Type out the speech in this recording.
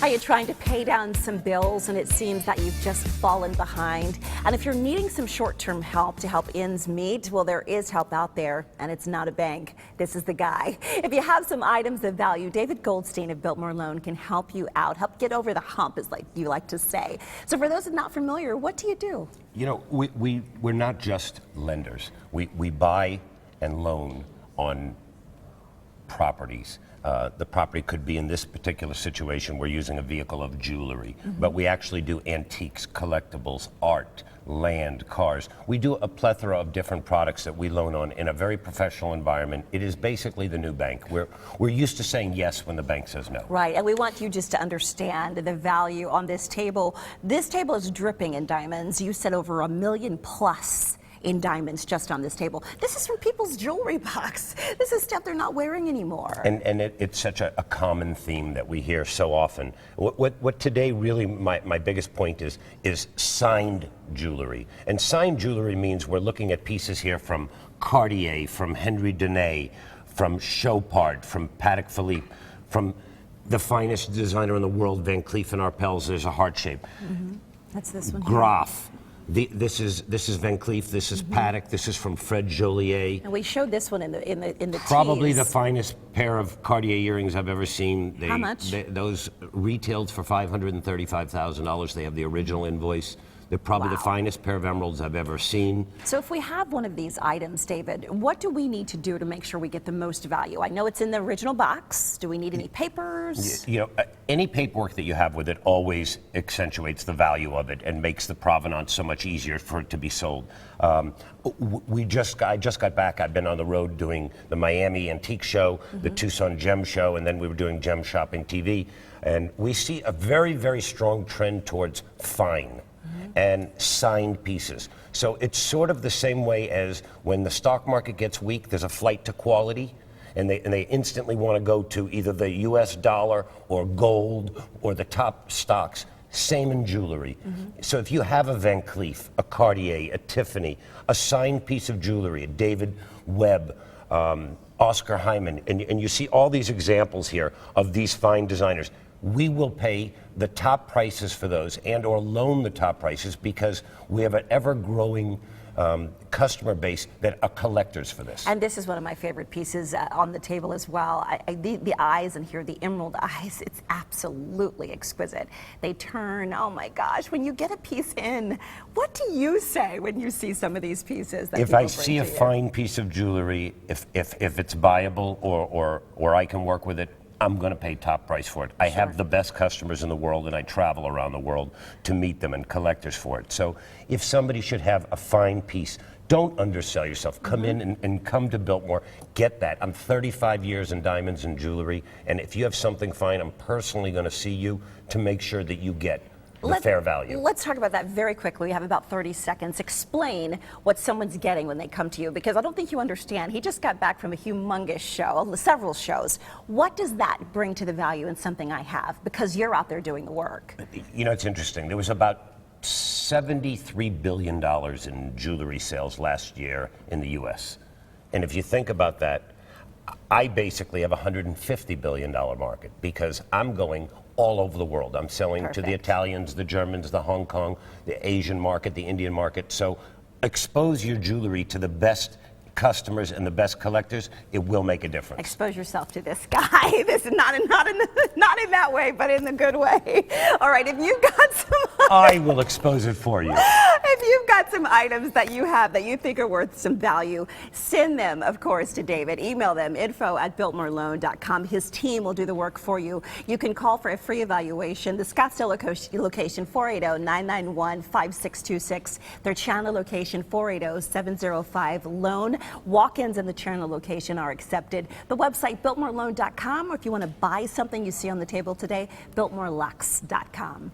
Are you trying to pay down some bills and it seems that you've just fallen behind? And if you're needing some short-term help to help ends meet, well, there is help out there, and it's not a bank. This is the guy. If you have some items of value, David Goldstein of Biltmore Loan can help you out, help get over the hump, as like you like to say. So for those who are not familiar, what do you do? You know, we're not just lenders. We buy and loan on properties. The property could be, in this particular situation, we're using a vehicle of jewelry, but we actually do antiques, collectibles, art, land, cars. We do a plethora of different products that we loan on in a very professional environment. It is basically the new bank. We're used to saying yes when the bank says no. Right, and we want you just to understand the value on this table. This table is dripping in diamonds. You said over $1 million plus in diamonds just on this table. This is from people's jewelry box. This is stuff they're not wearing anymore. And it's such a common theme that we hear so often. What today really my biggest point is signed jewelry. And signed jewelry means we're looking at pieces here from Cartier, from Henry Denay, from Chopard, from Patek Philippe, from the finest designer in the world, Van Cleef & Arpels. There's a heart shape. That's this one. Graf. This is Van Cleef. This is Patek. This is from Fred Joliet. And we showed this one in the Probably tees. the finest pair of Cartier earrings I've ever seen. How much? Those retailed for $535,000. They have the original invoice. They're probably the finest pair of emeralds I've ever seen. So if we have one of these items, David, what do we need to do to make sure we get the most value? I know it's in the original box. Do we need any papers? You know, any paperwork that you have with it always accentuates the value of it and makes the provenance so much easier for it to be sold. I just got back. I've been on the road doing the Miami Antique Show, the Tucson Gem Show, and then we were doing Gem Shopping TV. And we see a very, very strong trend towards fine and signed pieces. So it's sort of the same way as when the stock market gets weak, there's a flight to quality, and they instantly want to go to either the US dollar or gold or the top stocks. Same in jewelry. So if you have a Van Cleef, a Cartier, a Tiffany, a signed piece of jewelry, a David Webb, Oscar Hyman, and you see all these examples here of these fine designers, we will pay the top prices for those and or loan the top prices because we have an ever-growing customer base that are collectors for this. And this is one of my favorite pieces on the table as well. The eyes in here, the emerald eyes, it's absolutely exquisite. They turn, oh my gosh, when you get a piece in, what do you say when you see some of these pieces that if I see a fine piece of jewelry, if it's buyable or I can work with it, I'm going to pay top price for it. I have the best customers in the world, and I travel around the world to meet them and collectors for it. So if somebody should have a fine piece, don't undersell yourself. Come in and come to Biltmore. Get that. I'm 35 years in diamonds and jewelry, and if you have something fine, I'm personally going to see you to make sure that you get the fair value. Let's talk about that very quickly. We have about 30 seconds. Explain what someone's getting when they come to you, because I don't think you understand. He just got back from a humongous show, several shows. What does that bring to the value in something I have? Because you're out there doing the work. You know, it's interesting. There was about $73 billion in jewelry sales last year in the U.S. And if you think about that, I basically have a $150 billion market because I'm going all over the world. I'm selling to the Italians, the Germans, the Hong Kong, the Asian market, the Indian market. So expose your jewelry to the best customers and the best collectors. It will make a difference. Expose yourself to this guy. This is not in that way, but in the good way. All right, if you've got some I will expose it for you. If you've got some items that you have that you think are worth some value, send them, of course, to David. Email them, info@biltmoreloan.com. His team will do the work for you. You can call for a free evaluation. The Scottsdale location, 480-991-5626. Their Chandler location, 480-705-LOAN. Walk-ins in the Chandler location are accepted. The website, biltmoreloan.com, or if you want to buy something you see on the table today, biltmorelux.com.